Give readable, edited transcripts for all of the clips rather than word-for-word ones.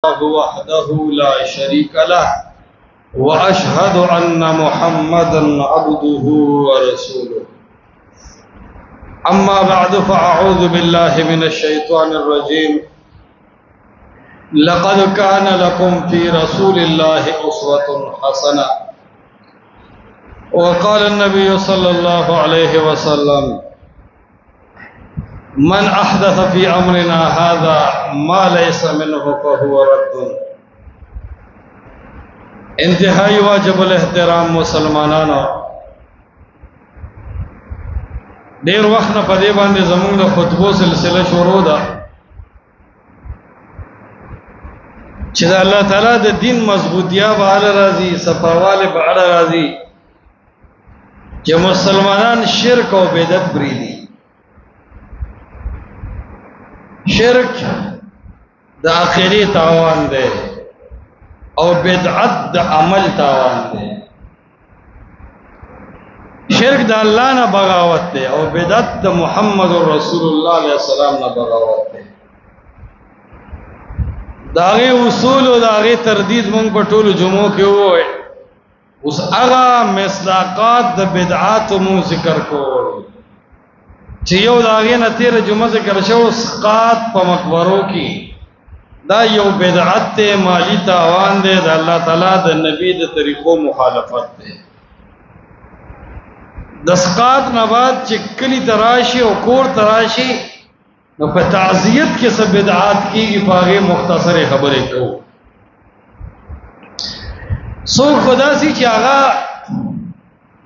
الله وحده لا شريك له وأشهد أن محمدا عبده ورسوله. أما بعد فأعوذ بالله من الشيطان الرجيم. لقد كان لكم في رسول الله أسوة حسنة. وقال النبي صلى الله عليه وسلم: من احدث في امرنا هذا ما ليس منه فهو رد. انتہائی واجب الاحترام مسلمانانو، ډیر وخت نه پدې باندې زموږ د خطبو سلسله شروع ده چې د الله تعالی د دین مضبوطیا به اعلی راځي، صفاواله به اعلی راځي، چې مسلمانان شرک او بدعت پریږدي. شرک د اخري تاوان دی او بدعت د عمل تاوان دی. شرک د الله نه بغاوت دی او بدعت د محمد رسول الله علیه السلام نه بغاوت دی. داغه اصول او داغه تردید مونږ په ټولو جمعو کې وای. اوس هغه مصداقات د بدعات مو ذکر کول چې یو داغه نه تیر جمعه ذکر شو، اسقاط په مقبرو کې دا یو بدعت ته مالی تاوان دی، د الله تعالی د نبی د طریقو مخالفت دی. د اسقاط نه بعد چې کلی تراشی او کور تراشی نو په تعزیت کې څه بدعات کیږي، پاغه مختصر خبرې کوو. سو خدا سي چې هغه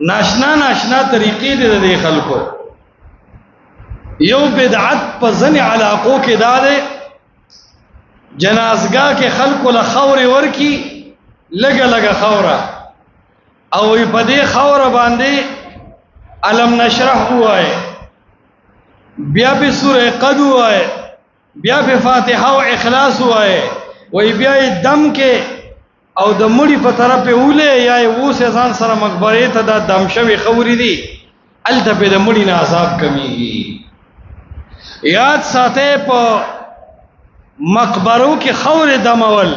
ناشنا طریقې دي د خلکو. یو بدعت په ځنې علاقو کې دا دی، جنازګاه کې خلکو له خاورې ورکی لګه لګه خوره او په دې خوره باندې علم نشرح وای، بیا په سوره قد وای، بیا په فاتحه او اخلاص وای، وای بیا دم کې او د مړي په طرف ولې یا وسه ځان سره مقبره ته د دم شوی خوري دي، الته په د مړي نه عذاب کمیږي. یاد ساته په مقبرو کې خور دمول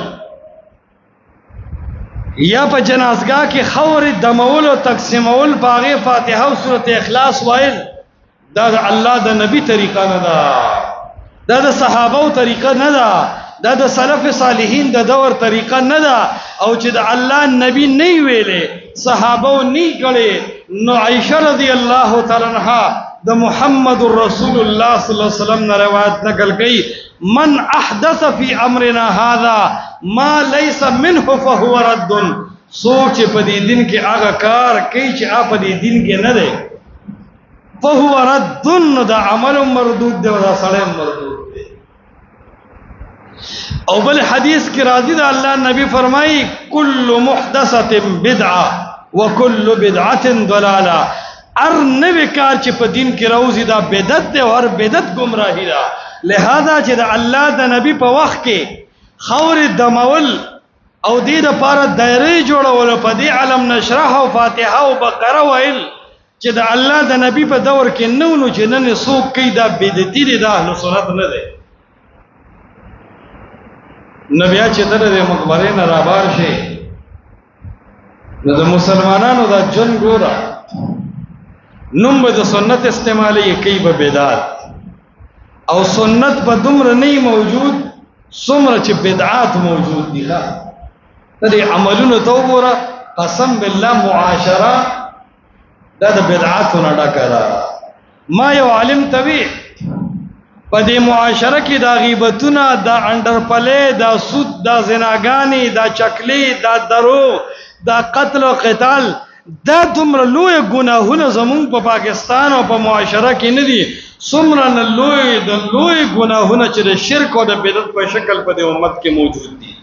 یا په جنازګاه کې خور دمول او تقسیمول، باغه فاتحه او سوره اخلاص وایل، دا د الله د نبی طریقه نه ده، دا د صحابه او طریقه نه ده، دا د سلف صالحین د دور طریقه نه ده. او چې د الله نبی نه ویلې، صحابه نه کړي، نو عائشه رضی الله تعالی عنها د محمد رسول الله صلی الله علیه وسلم نے روایت نقل کی: من احدث فی امرنا هذا ما ليس منه فهو رد. سوچ په دې دین کې هغه کار کوي چې په دې دین کې نه دی، فهو رد، دا عمل مردود دی او دا سړی مردود دی. او بل حدیث کې راځي د الله نبی فرمایي: کل محدثه بدعه وکل بدعه ضلاله. ار نوی کار چې په دین کې راوځي دا بدعت دی او هر بدعت گمراهی ده. لہذا چې د الله د نبی په وخت کې خور دمول او دې د پاره دایره جوړول، په دې علم نشرح او فاتحه او بقره ویل، چې د الله د نبی په دور کې نو چې نن څوک کوي دا بدعتي دي، دا اهل سنت نه دی. نبی چې تر دې مقبره نه رابار شي نو د مسلمانانو دا جن ګوره نوم به د سنت استعمالی کوي به بدعت، او سنت به دومره نه موجود څومره چې بدعات موجود دي. لا د عملونو ته وګوره، قسم بالله معاشره دا د بدعاتو نه ډکه ده. ما یو عالم توی په دې معاشره کې دا غیبتونه، دا انډرپلې، دا سود، دا زناګانی، دا چکلی، دا درو، دا قتل او قتال، دا دومره لوی ګناهونه زمون په پاکستان او په معاشره کې نه دي، څومره نه لوی ګناهونه چې د شرک او د بدعت په شکل په دې امت کې موجود دي.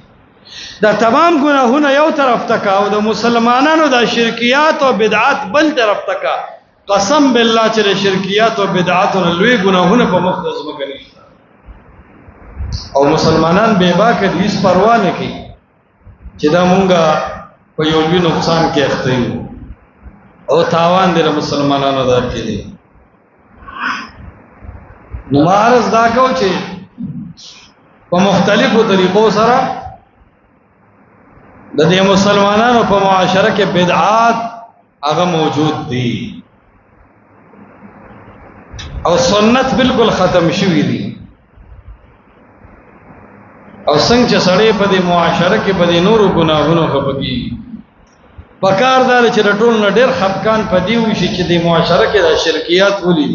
دا تمام ګناهونه یو طرف تک او د مسلمانانو د شرکیات او بدعات بل طرف تک. قسم بالله چې د شرکیات او بدعات او لوی ګناهونه په مخ د ځمکه نشته او مسلمانان بے باکه دې هیڅ پروا نه کوي چې دا مونږه په یو لوی نقصان کې اخته یو او تاوان دې مسلمانانو دا کړی. نو مارز دا کو چې په مختلفو طریقو سره د دې مسلمانانو په معاشره کې بدعات هغه موجود دي او سنت بالکل ختم شوی دي او څنګه چې سړی په دې معاشره کې په دې نورو ګناهونو خپګي پکار دار چې ټول نه ډېر خفقان په دې وشي چې د معاشره کې د شرکیات ولې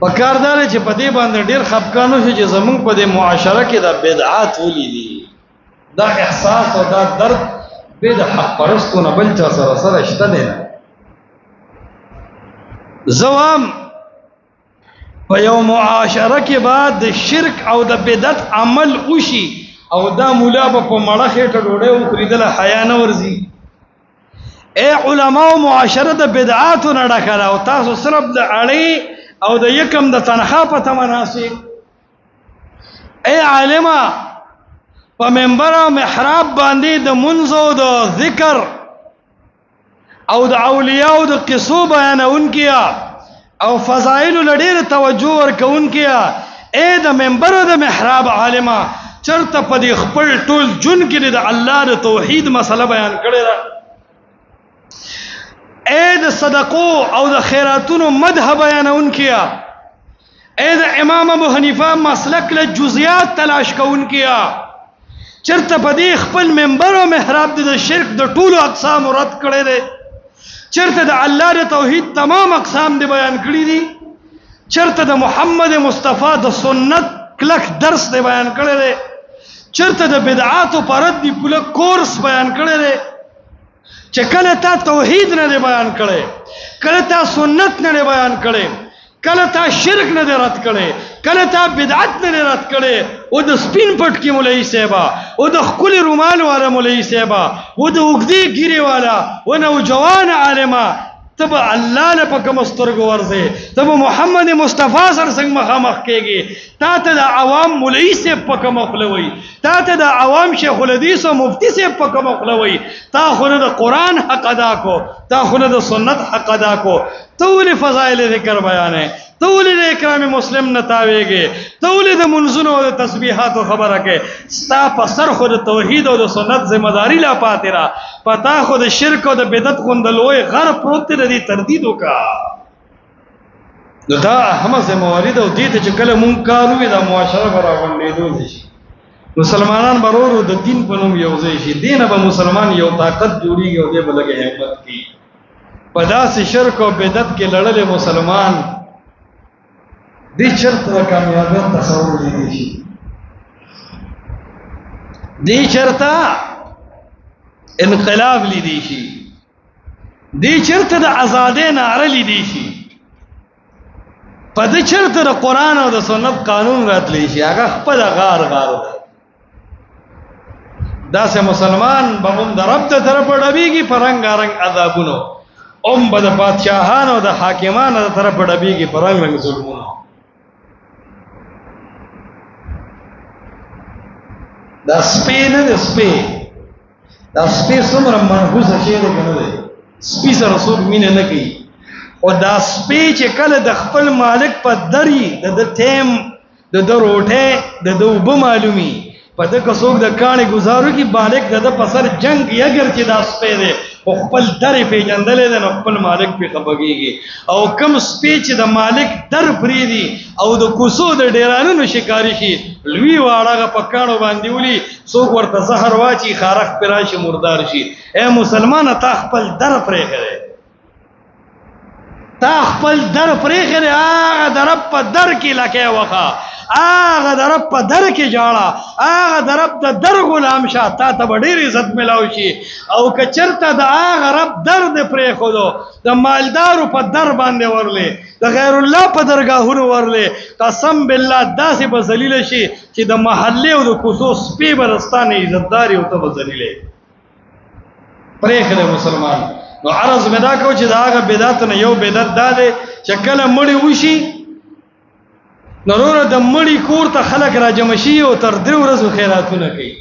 پکار دار چې په دې باندې ډېر خفقان وشي چې زمونږ په دې معاشره کې د بدعات ولې دي دا احساس او دا درد به د حق پرستو نه بل چا سره شته نه زوام په یو معاشره کې بعد د شرک او د بدعت عمل وشي او دا مولا په مړه خېټه ډوډۍ وخریدل حیا نه ورزي اے علماء معاشره د بدعات نه ډکه او تاسو صرف د اړې او د یکم د تنخوا په تمناسب اے عالمه په منبر او محراب باندې د منځ او د ذکر او د اولیاء او د قصو بیانونکیا او فضائل لډیر توجه ورکونکیا اے د منبر او د محراب عالمه چرته په دې خپل ټول جون کې د الله د توحید مسله بیان کړی را اے د صدقو او د خیراتونو مدح بیانونکیا اے د امام ابو حنیفه مسلک له جزئیات تلاش کوونکیا چرته په دې خپل منبر او محراب د شرک د ټولو اقسام رد کړي دي چرته د الله د توحید تمام اقسام دی بیان کړي دي چرته د محمد مصطفی د سنت کلک درس دی بیان کړي دي چرته د بدعات او پرد دی پوله کورس بیان کړي دي چې کله تا توحید نه دی بیان کړي کله تا سنت نه دی بیان کړي کله تا شرک نه دی رد کړي کله تا بدعت نه دی رد کړي او د سپین پټ کې مولوی صاحبہ او د خپل رومال والا مولوی صاحبہ او د وګدي ګيري والا او نوجوان عالمه تب الله له پکم سترګ ورځي تب محمد مصطفی سره څنګه مخامخ کېږي تا ته د عوام مولوی صاحب پکم خپلوي تا ته د عوام شیخ الحدیث او مفتی صاحب پکم خپلوي تا خو نه د قران حق ادا کو تا خو نه د سنت حق ادا کو تول فضائل ذکر بیانې تول د اکرام مسلم نه تاويږي تول د منزونو او تسبیحات خبره کې ستا په سر خو د توحید او د سنت ذمہ داری لا پاتې را پتا خو د شرک او د بدعت غوندلوي غر پروت دي تردید وکا نو دا هم ذمہ وارد او دې ته چې کله مونږ کارو دا معاشره برابرېدو شي مسلمانان برورو د دین په نوم یو ځای شي دینه به مسلمان یو طاقت جوړیږي او دې بلګه همت کی پداس شرک او بدعت کې لړل مسلمان دې چرته کامیابی تصور لیدي شي دې چرته انقلاب لیدي شي دې چرته د آزادۍ نعره لیدي شي پدې چرته د قران او د سنت قانون راتلی شي هغه خپل غار دا سه مسلمان به هم د رب ته طرف ډبيږي پرنګ رنگ عذابونو به د بادشاہانو او د حاکمانو ته طرف ډبيږي پرنګ رنگ ظلمونو دا سپی نه د سپی دا سپی څومره منحوس شي دی کنه دی سپی سره څوک مینه نه کوي او دا سپی چې کله د خپل مالک په دری د ټیم د روټه د وب معلومي په دغه څوک د کاني گزارو کی مالک د پسر جنگ یګر چې دا سپی دی او خپل درې پیجندلې ده نو خپل مالک په خبرېږي او کم سپی چې د مالک در پریدي او د کوسو د ډیرانو شکاري شي لوی واړه په کانو باندې ولي څوک ورته زهر واچي خارخ پراشي مردار شي اے مسلمان ته خپل در پرې کړي تا خپل در پرې کړي هغه در په در کې لکه وخه هغه در په در کې جاړه هغه در په در غلام شه تا ته ډېر عزت ملاو شي او کچرته د هغه رب درد پرې خودو د مالدارو په در باندې ورلې د غیر الله په درگاهونو ورلې قسم بالله داسې به ذلیل شي چې د محله او د کوڅو سپي برستانه عزتداري او ته به ذلیلې پرې کړه مسلمان نو عرض مدا کو چې دا هغه بدعت نه یو بدعت ده چې کله مړی وشي نورو د مړی کور ته خلک را جمع شي او تر 3 ورځې خیراتونه کوي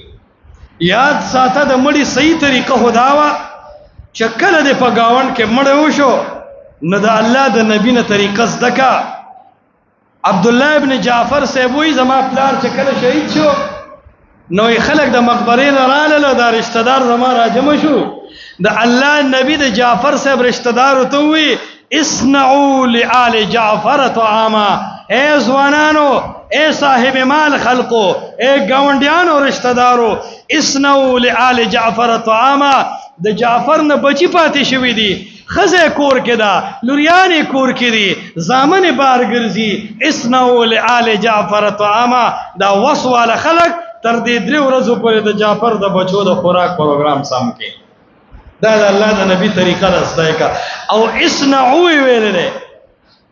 یاد ساته د مړی صحیح طریقه خدا وا چې کله د پګاون کې مړ وشو نو د الله د نبی نه طریقه زدکا عبد الله ابن جعفر سے وای زما پلار چې کله شهید شو نو خلق د مقبره نه رااله دا رشتہ دار زما راجم شو د الله نبی د جعفر صاحب رشتہ دار ته وی اصنعوا لآل جعفر طعاما، اے ځوانانو، اے صاحب مال خلقو، اے گاونډیانو رشتہ دارو، اصنعوا لآل جعفر طعاما، د جعفر نه بچی پاتې شوی دی، خزه کور کې دا، لوریان کور کې دي، زامن بار ګرځي، اصنعوا لآل جعفر طعاما، دا وسواله خلق تر دې 3 ورځې پورې د جعفر د بچو د خوراک پروګرام سم کې. دا د الله د نبی طریقه ده ستای کا. او اصنعوا ویلې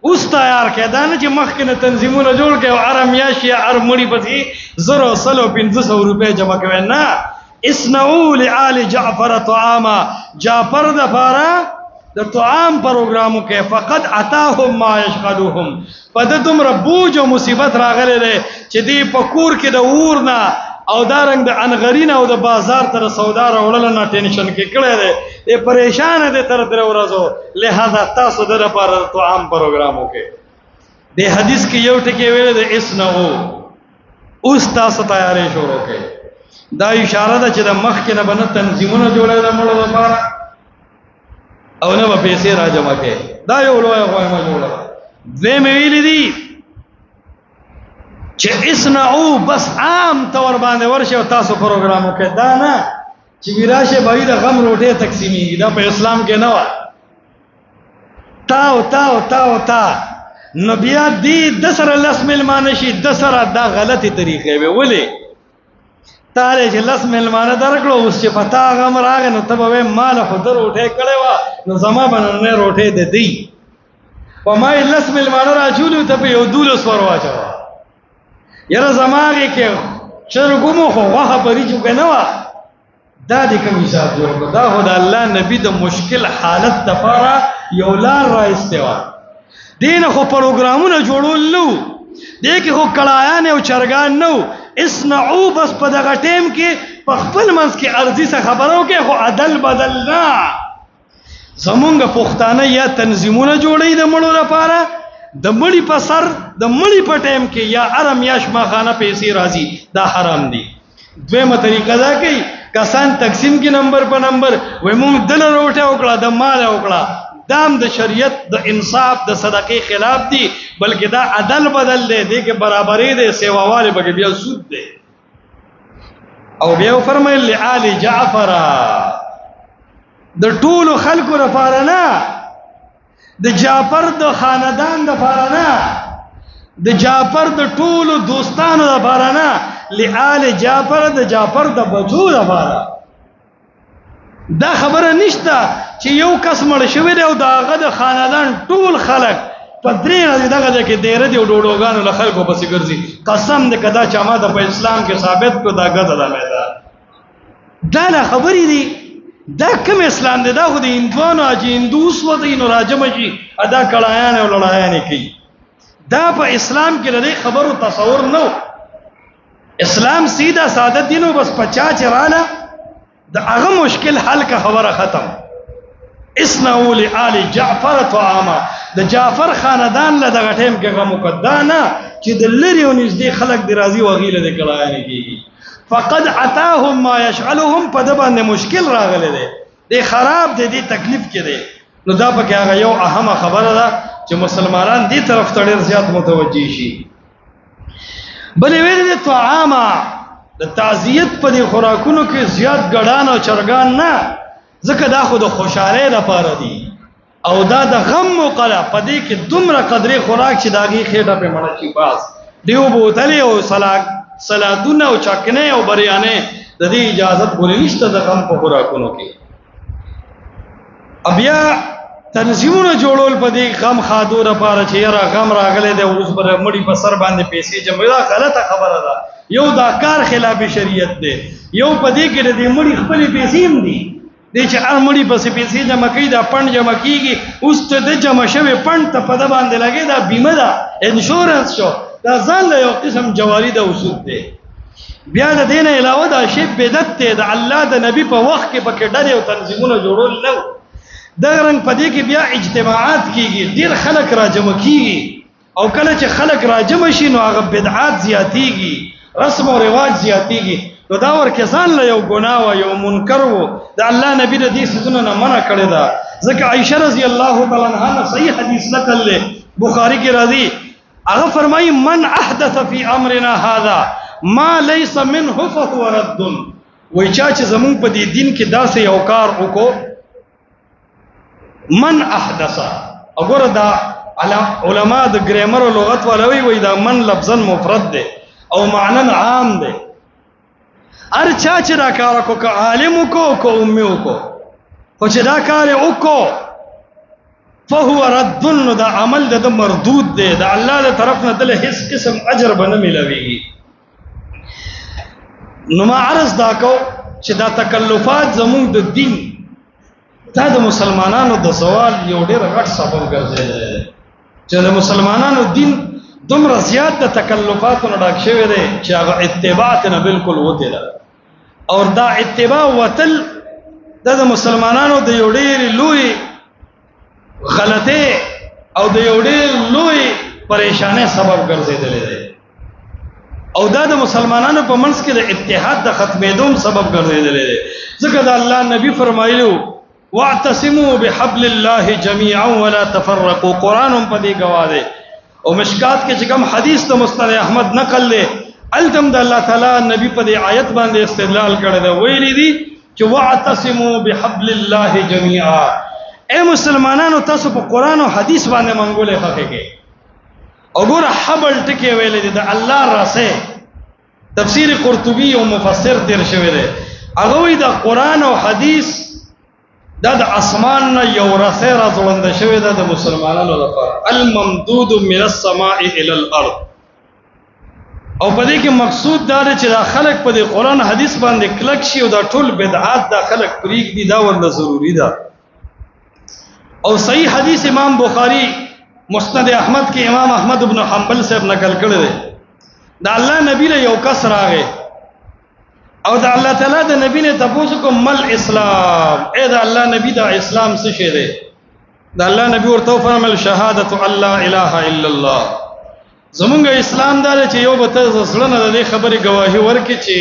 اوس تیار کې دا نه چې مخکې نه تنظیمونه جوړ کړي او ارم یاشي ارمړي پسې 0.500 روپے جمع کوي، نه، اصنعوا لآل جعفر طعاما، جعفر د پاره د طعام پروګرامو کې فقط اتاهم ما يشغلهم، پد دومره بوج او مصیبت راغله ده چې دی پکور کې د ورنا او دارنګ د انغرین او د بازار تر سودا راوړل نه ټینشن کې کړه ده، ای پریشان دي تر 3 ورځو، لہذا تاسو د لپاره طعام پروګرامو کې د حدیث کې یو ټکی ویل د اسنو اوس تاسو تیارې شروع کړئ. دا اشاره ده چې د مخ کې نه بنه تنظیمونه جوړه د مړو لپاره او نه په پیسې راجمع کې، دا یو لوی غوښمه جوړه. دوی مې ویلي دي چې اسنعو بس عام طور باندې ورشه او تاسو پروګرامو کې، دا نه چې ویراشه باید غم روټه تقسیمېږي، دا په اسلام کې نه و. تا نو بیا دې د سره لس ملمانه شي، د سره دا غلطي طریقې وي. ولې تاله چې لس ملمانه درکړو اوس چې پتا غم راغی نو ته به مال خو در روټه کړي وا نو زما باندې روټه د دی په ما لس ملمانه راجولو ته په یو 12 ور واچو یره زماغه کې چرګمو خو واه پریجو کنه وا. دا دې کوم حساب جوړ دا هو د الله نبی د مشکل حالت لپاره یو لار را استوا دین خو پروګرامونه جوړول نو دې کې خو کړهیان او چرګان نو. اسنعو بس په دغه ټیم کې په خپل منځ کې ارضی څخه خبرو کې خو عدل بدل نه. زمونږ پښتانه یا تنظیمونه جوړي د مړو لپاره، د مړی په سر د مړی په ټیم کې یا ارم یا شماخانه پیسې راځي، دا حرام دي. دویمه طریقه دا کوي کسان تقسیم کې نمبر په نمبر وای مونږ دل روټه وکړه د مال وکړه، دام د شریعت د انصاف د صدقې خلاف دي، بلکې دا عدل بدل دی، دې کې برابرۍ دی، سیواواله بګ بیا سود دی. او بیا فرمایل لآل جعفر د ټولو خلکو لپاره نه، د جعفر د خاندان لپاره نه، د جعفر د ټولو دوستانو لپاره نه، لآل جعفر د جعفر د بچو لپاره. دا خبره نشته چې یو کس مړ شوی دی او داغه د خاندان ټول خلک په درې ورځې دغه کې ډېر دی او ډوډوګانو له خلکو پسې ګرځي. قسم دې کدا چې ما د په اسلام کې ثابت کو دا غته ده مې دا نه خبرې دي. دا کوم اسلام دی؟ دا خو د هندوانو اجي هندوس وځي نو راجم شي ادا کړهیان او لړایان کوي. دا په اسلام کې لري خبرو تصور نو. اسلام سیدا ساده دینو بس 50 چراله دا هغه مشکل حل کا خبره ختم. اسنعوا لآل جعفر طعاما، د جعفر خاندان له دغه ټیم کې غو مقدانه چې د لری او نږدې خلک دی راضي وغیله د کړهیان کیږي. فقد اتاهم ما يشغلهم، په د باندې مشکل راغله دی، دی خراب دی، دی تکلیف کې دی. نو دا پکې هغه یو اهمه خبره ده چې مسلمانان دې طرف ته ډېر زیات متوجي شي. بلې ویل دي طعاما د تعزیت په دې خوراکونو کې زیات ګډان او چرګان نه، ځکه دا خو د خوشاله لپاره دي او دا د غم موقله په دې کې دومره قدرې خوراک چې داږي خېټه په مړه شي. باز دیو بوتلې او سلادونه او چکنه او بریانه د دې اجازه پورې نشته د غم په خوراکونو کې. بیا تنظیمونه جوړول په دې غم خادو لپاره چې یاره غم راغلی دی اوس بر مړی په سر باندې پیسې جمع، دا غلطه خبره ده. یو دا کار خلاف شریعت دی، یو په دې کې د مړی خپل پیسې هم دي، دې چې هر مړی په پیسې جمع کوي، دا پند جمع کیږي، اوس ته د جمع شوی پند ته په د باندې لګي، دا بیمه ده، انشورنس شو، دا ځان له یو قسم جواری د اصول دی. بیا د دین علاوه دا شی بدعت دی، د الله د نبی په وخت کې پکې ډلې او تنظیمونه جوړول نو. دا رنګ پدې کې بیا اجتماعات کیږي، ډیر خلک راجمع کیږي، او کله چې خلک راجمع شي نو هغه بدعات زیاتیږي، رسم او رواج زیاتیږي. نو دا ورکه ځان له یو ګناه او یو منکر وو د الله نبی د دې سيزونو نه منع کړی دا ځکه عائشه رضی الله تعالی عنها صحیح حدیث نقل له بخاری کې راځي هغه فرمایي من احدث فی امرنا هذا ما ليس منه فهو رد وای چا چې زمون په دې دین کې داسې یو کار وکړو من احدث وګوره دا علماء د ګرامر او لغت ولوي وای دا من لفظا مفرد ده او معنی عام ده هر چا چې دا کار وکړو که عالم وکړو که امي وکړو خو چې دا کار وکړو فهو رد نو دا عمل د مردود دی د الله له طرف نه دله هیڅ قسم اجر به نه ملويږي نو ما عرض دا کو چې دا تکلفات زموږ د دین دا د مسلمانانو د زوال یو ډېر غټ سبب ګرځي چې د مسلمانانو دین دومره زیات د تکلفاتو نه ډک شوی دی چې هغه اتباع ته بالکل وته ده او دا اتباع وتل د مسلمانانو د یو ډېر لوی غلطه او د یو ډېر لوی پریشانه سبب ګرځیدل دی او دا د مسلمانانو په منځ کې د اتحاد د ختمېدو سبب ګرځیدل دی ځکه د الله نبی فرمایلو واعتصموا بحبل الله جميعا ولا تفرقوا قران په دې گواه دی او مشکات کې چې کوم حدیث د مستند احمد نقل له التم د الله تعالی نبی په دې آیت باندې استدلال کړی دی ویلي دي چې واعتصموا بحبل الله جميعا اے مسلمانانو تاسو په قران او حدیث باندې منګولې فقېږي او ګوره حبل ټکی ویلې دي د الله راسه تفسیر قرطبی او مفسر تیر شوی دی هغه وی د قران او حدیث دا د اسمان نه یو راسه راځوند شوی دی د مسلمانانو لپاره الممدود من السماء الى الارض او په دې کې مقصود دا دی چې دا خلک په دې قران حدیث باندې کلک شي او دا ټول بدعات دا خلک پریک دي دا ورته ضروری ده او صحیح حدیث امام بخاری مسند احمد کې امام احمد ابن حنبل صاحب نقل کړی دی دا الله نبی له یو کس راغی او دا الله تعالی د نبی نه تاسو کوم مل اسلام اے دا الله نبی دا اسلام څه شی دی دا الله نبی ورته فرمایل شهادت الله اله الا الله زمونږ اسلام دا چې یو به ته زړه نه د خبرې گواهی ورکړي چې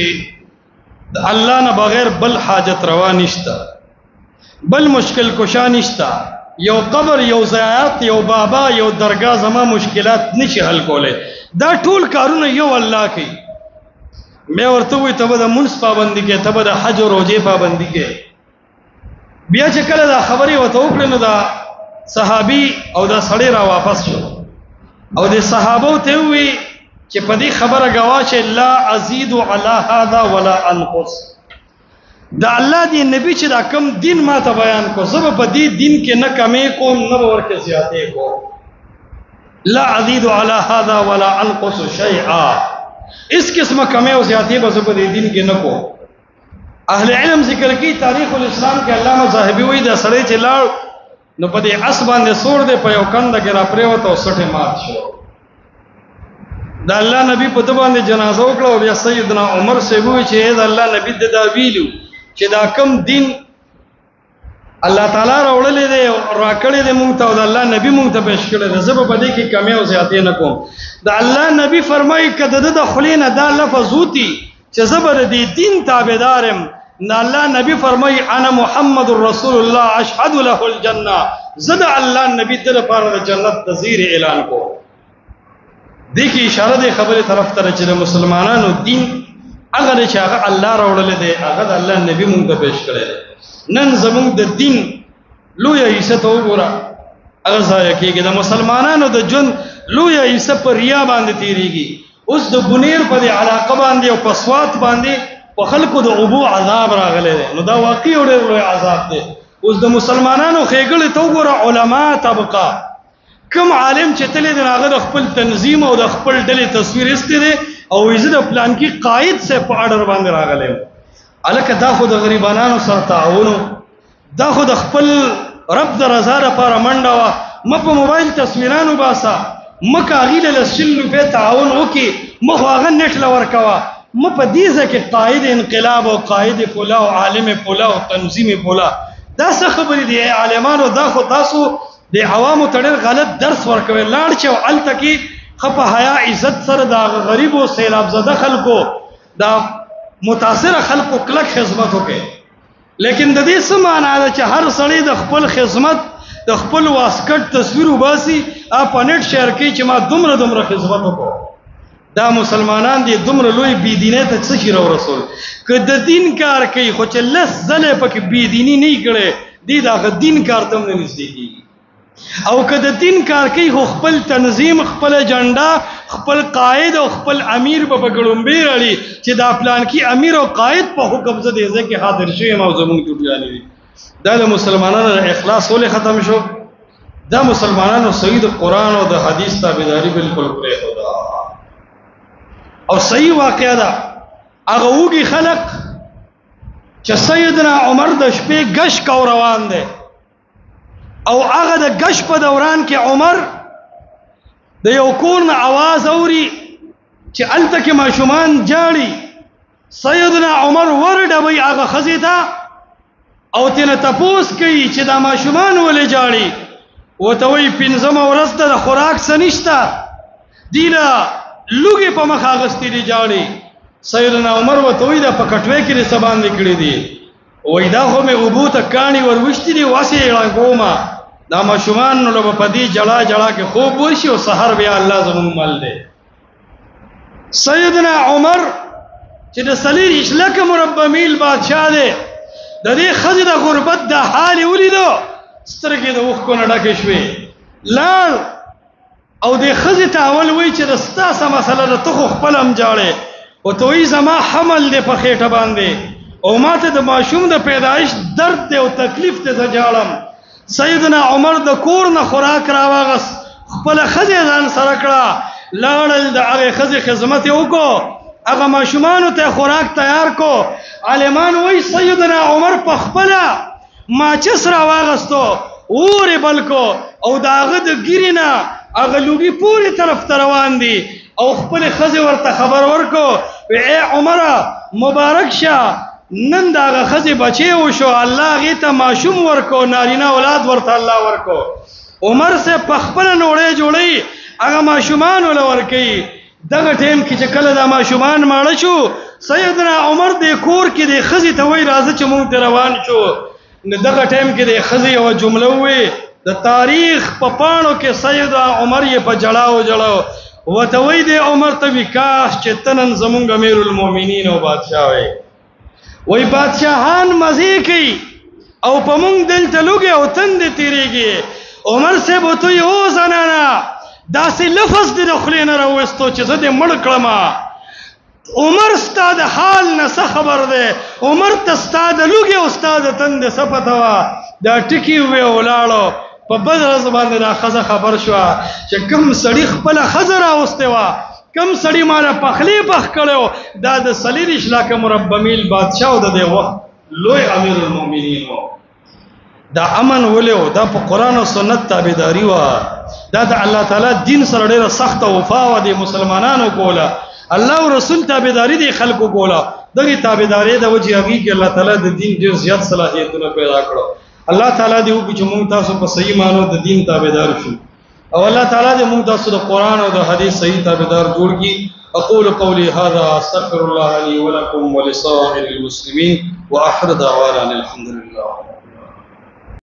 د الله نه بغیر بل حاجت روا نشته بل مشکل کشا نشته یو قبر یو زیارت یو بابا یو درگاه زما مشکلات نشي حل کوله دا ټول کارونه یو الله کوي مې ورته وې ته به د منځ پابندي کې ته به د حج او روزه پابندي کې بیا چې کله دا خبرې وته وکړه نو دا صحابي او دا سړی را واپس شو او د صحابو ته وی چې په دې خبره گواه چې لا ازيد على هذا ولا انقص دا الله دی نبی چې دا کم دین ما ته بیان کو زب په دې دین کې نه کمې کوم نه ورکه زیاتې کو لا ازيد على هذا ولا انقص شيئا اس قسمه کمې او زیاتې به زب په دې دین کې نه کو اهل علم ذکر کوي تاریخ الاسلام کې علامه زاهبی وایي دا سړی چې لاړ نو په دې اس باندې سور دې په یو کنده کې را پریوت او سټه مات شو دا الله نبی په دې باندې جنازه وکړه او بیا سیدنا عمر سیبوی چې دا الله نبی د دا ویلو چې دا کم دین الله تعالی راوړلې دی راکړې دی مونږ ته او دا الله نبی مونږ ته پېښ کړی دی زه په دې کې کمی او زیاتې نه کوم دا الله نبی فرمایي کده د خلینه دا لفظ وتی چې زبر دې دین تابعدارم نه الله نبی فرمایي انا محمد رسول الله اشهد له الجنه زد الله نبی د لپاره د جنت تزیر اعلان کو دې کې اشاره ده خبره طرف ته چې مسلمانانو دین هغه چې هغه الله راوړل دی هغه د الله نبی مونږ ته پېښ کړی نن زمونږ د دین لوی عزت وګوره هغه ځای کې د مسلمانانو د جون لوی عزت پر ریا باندې تیریږي اوس د بنیر په علاقه باندې او په سوات باندې په خلکو د ابو عذاب راغلی دی نو دا واقعي ډېر لوی عذاب دی اوس د مسلمانانو خېګړې ته وګوره علما طبقه کوم عالم چې تللی دی هغه د خپل تنظیم او د خپل ډلې تصویر ایستی دی او عزت پلان کې قائد سے په اډر باندې راغلی الکه دا خو د غریبانو سره تعاون دا خو د خپل رب د رضا لپاره منډه وا په موبایل تصویرانو باسا مکه غیله لسل په تعاون وکي مخ هغه نت لور کوا په دې ځکه قائد انقلاب او قائد فلا او عالم فلا او تنظیم فلا دا څه خبرې دي عالمانو دا خو تاسو د عوامو تړل غلط درس ورکوي لاړ چې الته کې خپه حیا عزت سره دا غریب او سیلاب زده خلکو دا متاثر خلکو کلک خدمت وکړي. لیکن د دې څه معنا ده چې هر سړی د خپل خدمت د خپل واسکټ تصویر وباسي په نت شیر کوي چې ما دومره خدمت وکړو. دا مسلمانان دي دومره لوی بيدینه ته څه شي رسول که د دین کار کوي خو چې لس ځله پکې بيدینی نه کړي دي دا دین کار ته نه نږدې کیږي. او که د دین کار کوي خو خپل تنظیم خپل جنډا خپل قائد او خپل امیر په ګړومبې راړي چې دا پلان کې امیر او قائد په حکم زه دې ځکه حاضر شي ما زمونږ ټوټیانې دي. دا د مسلمانانو اخلاص ولې ختم شو؟ دا مسلمانانو صحیح د قران او د حدیث تابعداري بالکل پرې خدا او صحیح واقعا ده. هغه وګي خلق چې سیدنا عمر د شپې غش کو روان دي او هغه د غش په دوران کې عمر د یو کور نه आवाज اوري چې الته کې ماشومان جاړي. سیدنا عمر ورډوي هغه خزیته او تنه تپوس کوي چې دا ماشومان ولې جاړي. وته وی پنځمه ورځ د خوراک سنشتا دینا لوګي په مخ اغستې دي جاړي. سیدنا عمر وته وی دا په کټوي کې سبان نکړي دي وای دا خو مې ابو ته کانی وروشتي دي واسه یړنګوما دا ماشومان نو په دې جلا کې خوب وشي او سحر بیا الله زمون مل دي. سیدنا عمر چې د سلیر اشلک مربع میل بادشاہ دی د دې خزې د غربت د حال ولیدو سترګې د وښ کو نه ډکې شوې لاړ او د خزې ته اول وی چې د ستاسو مسله د تخو خپل هم جاړې او توي زما حمل دی په خېټه باندې او ماته د ماشوم د پیدایش درد دی او تکلیف ته جاړم. سیدنا عمر د کور نه خوراک راوغس خپل خزې ځان سره کړه لاړل د هغه خزې خدمت وکړو هغه ماشومان ته خوراک تیار کو. عالمان وای سیدنا عمر په خپل ماچس راوغستو اور بلکو او داغه د ګیرینا هغه لوګي پوری طرف ته روان دي او خپل خزې ورته خبر ورکو اے عمره مبارک شه نن داغه خزې بچي وشو الله غي ته ماشوم ورکو نارینه اولاد ورته الله ورکو. عمر سے پخپل نوړې جوړي هغه ماشومان ول ورکي. دغه ټیم کې چې کله دا ماشومان ماړه شو سیدنا عمر د کور کې د خزې ته وای راځه چې مونږ ته روان شو. نو دغه ټیم کې د خزې یو جمله وې د تاریخ په پاڼو کې سیدنا عمر یې په جړاو وته وای د عمر ته وکاش چې تنن زمونږ امیر المؤمنین او بادشاہ وای بادشاہان مزه کوي او په مونږ دلته لوګي او تند تیریږي. عمر سے بوته یو زنانا داسې لفظ دی د خلې نه راوستو چې زه دې مړ کړم. عمر استاد حال نه خبر دی عمر ته استاد لوګي او استاد تند صفتوا دا ټکی وی ولاړو په بدر زبان دا خزه خبر شو چې کم سړی خپل خزر اوسته وا کم سړی مال پخلی پخ کړو دا د سلیر اشلاک مربع میل بادشاہ او د وخت لوی امیر المؤمنین دا امن ولو دا په قران او سنت تابعداري وا دا د الله تعالی دین سره ډیره سخت وفا و دي مسلمانانو کوله الله او رسول تابعداري دي خلکو کوله دغه تابعداري د وجه هغه کې الله تعالی د دین ډیر زیات صلاحیتونه پیدا کړو. الله تعالی دې وکړي چې موږ تاسو په صحیح معنی د دین تابعدار شو او الله تعالی دې موږ تاسو د قران او د حدیث صحیح تابعدار جوړ کړي. اقول قولي هذا استغفر الله لي ولكم ولسائر المسلمين واخر دعوانا الحمد لله.